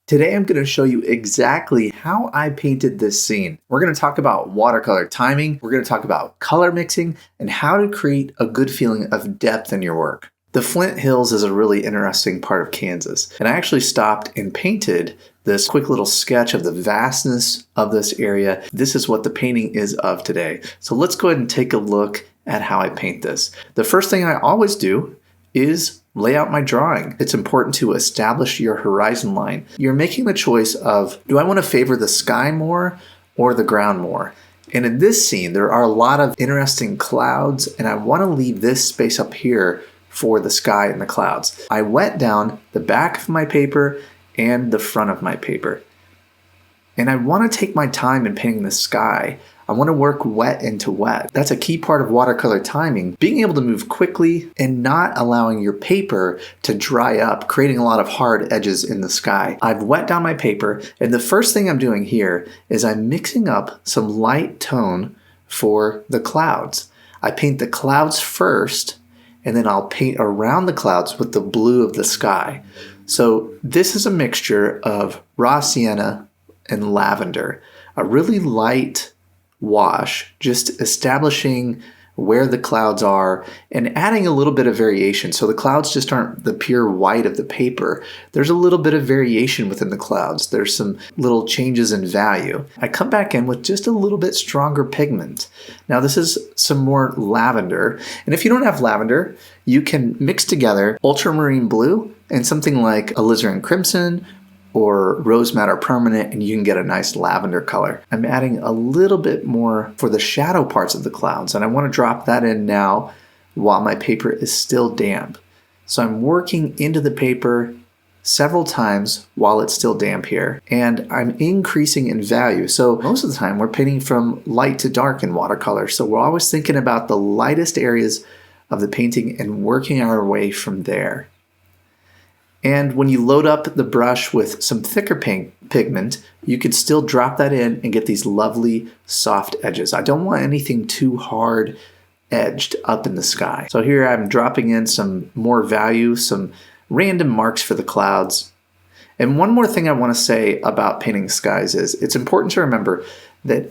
Today I'm going to show you exactly how I painted this scene. We're going to talk about watercolor timing, we're going to talk about color mixing, and how to create a good feeling of depth in your work. The Flint Hills is a really interesting part of Kansas, and I actually stopped and painted this quick little sketch of the vastness of this area. This is what the painting is of today. So let's go ahead and take a look at how I paint this. The first thing I always do is lay out my drawing. It's important to establish your horizon line. You're making the choice of, do I want to favor the sky more or the ground more? And in this scene, there are a lot of interesting clouds, and I want to leave this space up here for the sky and the clouds. I wet down the back of my paper and the front of my paper. And I want to take my time in painting the sky. I want to work wet into wet. That's a key part of watercolor timing, being able to move quickly and not allowing your paper to dry up, creating a lot of hard edges in the sky. I've wet down my paper, and the first thing I'm doing here is I'm mixing up some light tone for the clouds. I paint the clouds first, and then I'll paint around the clouds with the blue of the sky. So this is a mixture of raw sienna and lavender, a really light wash, just establishing where the clouds are and adding a little bit of variation. So the clouds just aren't the pure white of the paper. There's a little bit of variation within the clouds. There's some little changes in value. I come back in with just a little bit stronger pigment. Now this is some more lavender. And if you don't have lavender, you can mix together Ultramarine Blue and something like alizarin crimson or rose madder permanent, and you can get a nice lavender color. I'm adding a little bit more for the shadow parts of the clouds, and I want to drop that in now while my paper is still damp. So I'm working into the paper several times while it's still damp here, and I'm increasing in value. So most of the time we're painting from light to dark in watercolor, so we're always thinking about the lightest areas of the painting and working our way from there. And when you load up the brush with some thicker pigment, you can still drop that in and get these lovely soft edges. I don't want anything too hard edged up in the sky. So here I'm dropping in some more value, some random marks for the clouds. And one more thing I want to say about painting skies is it's important to remember that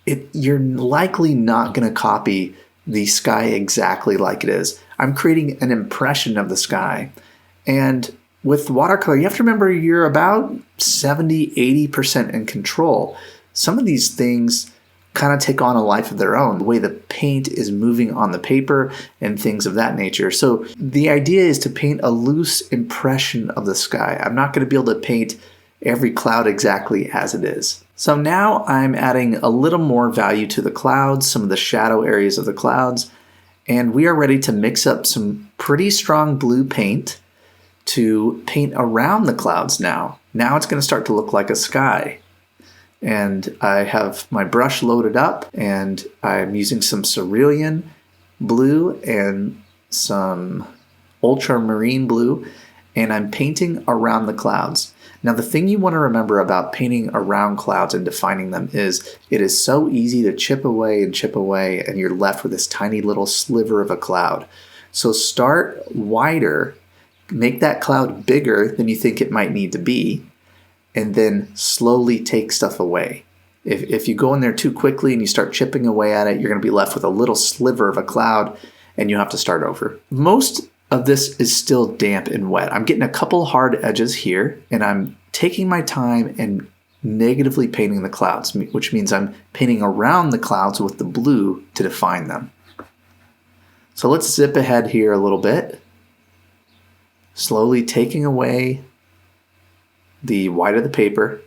you're likely not going to copy the sky exactly like it is. I'm creating an impression of the sky. And with watercolor, you have to remember you're about 70–80% in control. Some of these things kind of take on a life of their own, the way the paint is moving on the paper and things of that nature. So the idea is to paint a loose impression of the sky. I'm not going to be able to paint every cloud exactly as it is. So now I'm adding a little more value to the clouds, some of the shadow areas of the clouds, and we are ready to mix up some pretty strong blue paint to paint around the clouds now. Now it's going to start to look like a sky. And I have my brush loaded up, and I'm using some Cerulean Blue and some Ultramarine Blue, and I'm painting around the clouds. Now the thing you want to remember about painting around clouds and defining them is it is so easy to chip away, and you're left with this tiny little sliver of a cloud. So start wider, make that cloud bigger than you think it might need to be, and then slowly take stuff away. If you go in there too quickly and you start chipping away at it, you're going to be left with a little sliver of a cloud, and you have to start over. Most of this is still damp and wet. I'm getting a couple hard edges here, and I'm taking my time and negatively painting the clouds, which means I'm painting around the clouds with the blue to define them. So let's zip ahead here a little bit. Slowly taking away the white of the paper.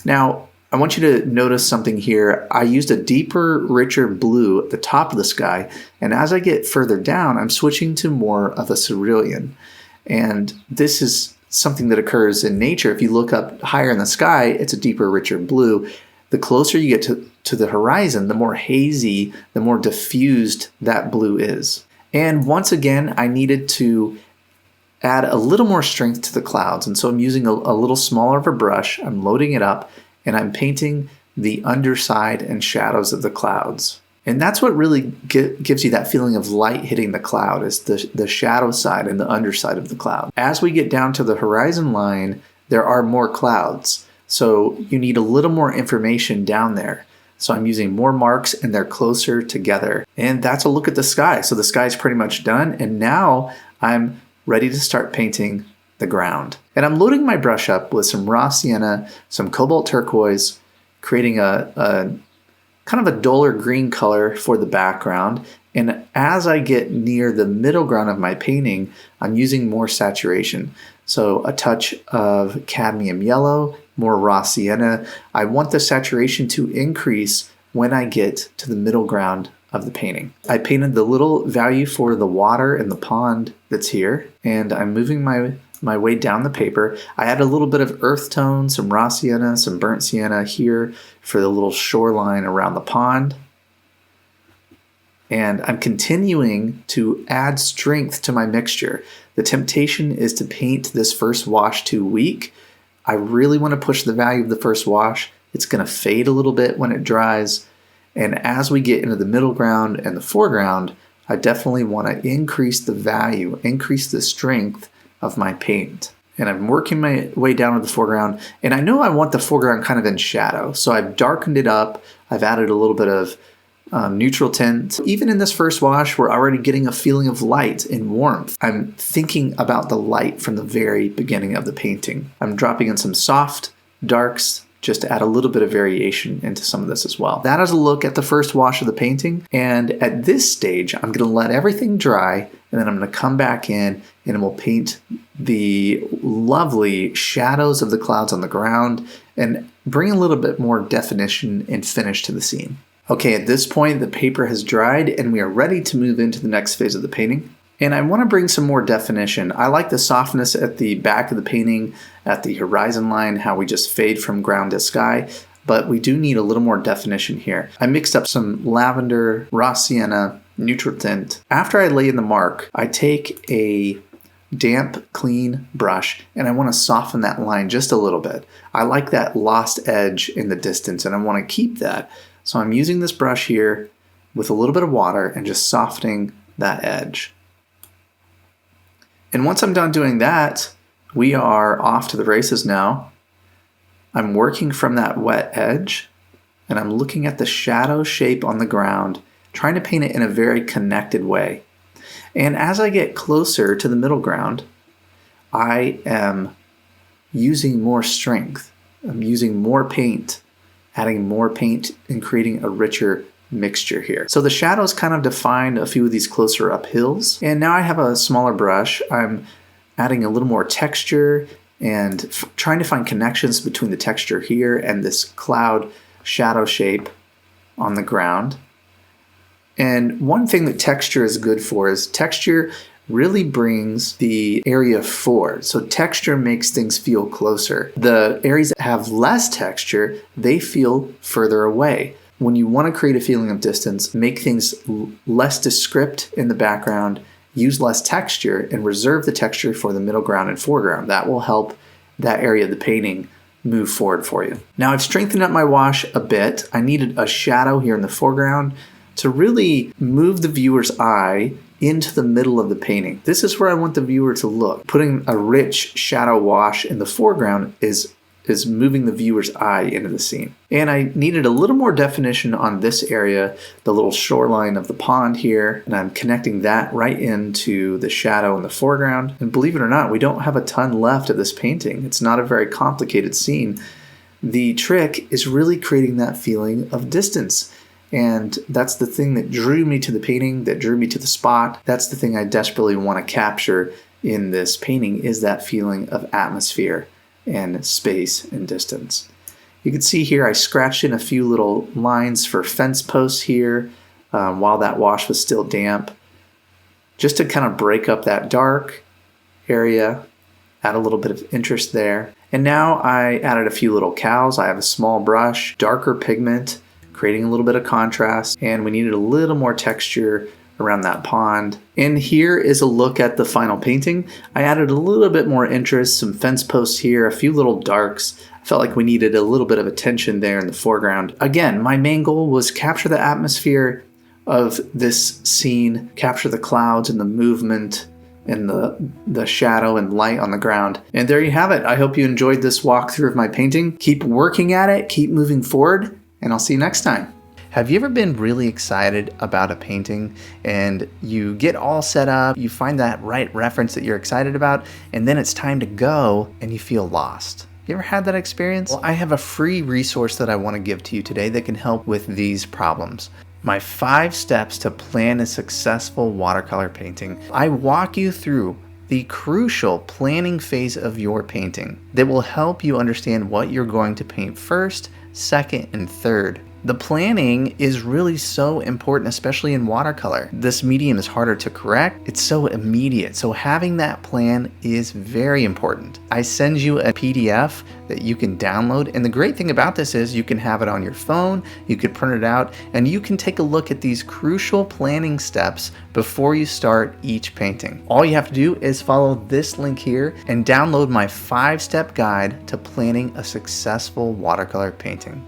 Now, I want you to notice something here. I used a deeper, richer blue at the top of the sky, and as I get further down, I'm switching to more of a cerulean. And this is something that occurs in nature. If you look up higher in the sky, it's a deeper, richer blue. The closer you get to the horizon, the more hazy, the more diffused that blue is. And once again, I needed to add a little more strength to the clouds, and so I'm using a little smaller of a brush. I'm loading it up, and I'm painting the underside and shadows of the clouds. And that's what really gives you that feeling of light hitting the cloud, is the shadow side and the underside of the cloud. As we get down to the horizon line, there are more clouds. So you need a little more information down there. So I'm using more marks and they're closer together. And that's a look at the sky. So the sky is pretty much done. And now I'm ready to start painting the ground. And I'm loading my brush up with some raw sienna, some cobalt turquoise, creating a kind of a duller green color for the background. And as I get near the middle ground of my painting, I'm using more saturation. So a touch of cadmium yellow, more raw sienna. I want the saturation to increase when I get to the middle ground of the painting. I painted the little value for the water in the pond that's here, and I'm moving my way down the paper. I add a little bit of earth tone, some raw sienna, some burnt sienna here for the little shoreline around the pond. And I'm continuing to add strength to my mixture. The temptation is to paint this first wash too weak. I really want to push the value of the first wash. It's going to fade a little bit when it dries. And as we get into the middle ground and the foreground, I definitely want to increase the value, increase the strength of my paint. And I'm working my way down to the foreground. And I know I want the foreground kind of in shadow. So I've darkened it up. I've added a little bit of neutral tint. Even in this first wash, we're already getting a feeling of light and warmth. I'm thinking about the light from the very beginning of the painting. I'm dropping in some soft darks just to add a little bit of variation into some of this as well. That is a look at the first wash of the painting. And at this stage, I'm going to let everything dry, and then I'm going to come back in and we'll paint the lovely shadows of the clouds on the ground and bring a little bit more definition and finish to the scene. Okay, at this point, the paper has dried and we are ready to move into the next phase of the painting. And I want to bring some more definition. I like the softness at the back of the painting, at the horizon line, how we just fade from ground to sky, but we do need a little more definition here. I mixed up some lavender, raw sienna, neutral tint. After I lay in the mark, I take a damp, clean brush and I want to soften that line just a little bit. I like that lost edge in the distance and I want to keep that. So I'm using this brush here with a little bit of water and just softening that edge. And once I'm done doing that, we are off to the races now. I'm working from that wet edge and I'm looking at the shadow shape on the ground, trying to paint it in a very connected way. And as I get closer to the middle ground, I am using more strength. I'm using more paint, adding more paint and creating a richer mixture here. So the shadows kind of defined a few of these closer up hills. And now I have a smaller brush. I'm adding a little more texture and trying to find connections between the texture here and this cloud shadow shape on the ground. And one thing that texture is good for is texture really brings the area forward. So texture makes things feel closer. The areas that have less texture, they feel further away. When you want to create a feeling of distance, make things less descript in the background, use less texture, and reserve the texture for the middle ground and foreground. That will help that area of the painting move forward for you. Now I've strengthened up my wash a bit. I needed a shadow here in the foreground to really move the viewer's eye into the middle of the painting. This is where I want the viewer to look. Putting a rich shadow wash in the foreground is moving the viewer's eye into the scene. And I needed a little more definition on this area, the little shoreline of the pond here, and I'm connecting that right into the shadow in the foreground. And believe it or not, we don't have a ton left of this painting. It's not a very complicated scene. The trick is really creating that feeling of distance. And that's the thing that drew me to the painting, that drew me to the spot. That's the thing I desperately want to capture in this painting, is that feeling of atmosphere and space and distance. You can see here I scratched in a few little lines for fence posts here while that wash was still damp, just to kind of break up that dark area, add a little bit of interest there. And now I added a few little cows. I have a small brush, darker pigment, creating a little bit of contrast, and we needed a little more texture around that pond. And here is a look at the final painting. I added a little bit more interest, some fence posts here, a few little darks. I felt like we needed a little bit of attention there in the foreground. Again, my main goal was capture the atmosphere of this scene, capture the clouds and the movement and the shadow and light on the ground. And there you have it. I hope you enjoyed this walkthrough of my painting. Keep working at it, keep moving forward, and I'll see you next time. Have you ever been really excited about a painting and you get all set up, you find that right reference that you're excited about, and then it's time to go and you feel lost? You ever had that experience? Well, I have a free resource that I want to give to you today that can help with these problems. My 5 steps to plan a successful watercolor painting. I walk you through the crucial planning phase of your painting that will help you understand what you're going to paint first, second, and third. The planning is really so important, especially in watercolor. This medium is harder to correct. It's so immediate. So having that plan is very important. I send you a PDF that you can download. And the great thing about this is you can have it on your phone, you could print it out, and you can take a look at these crucial planning steps before you start each painting. All you have to do is follow this link here and download my 5-step guide to planning a successful watercolor painting.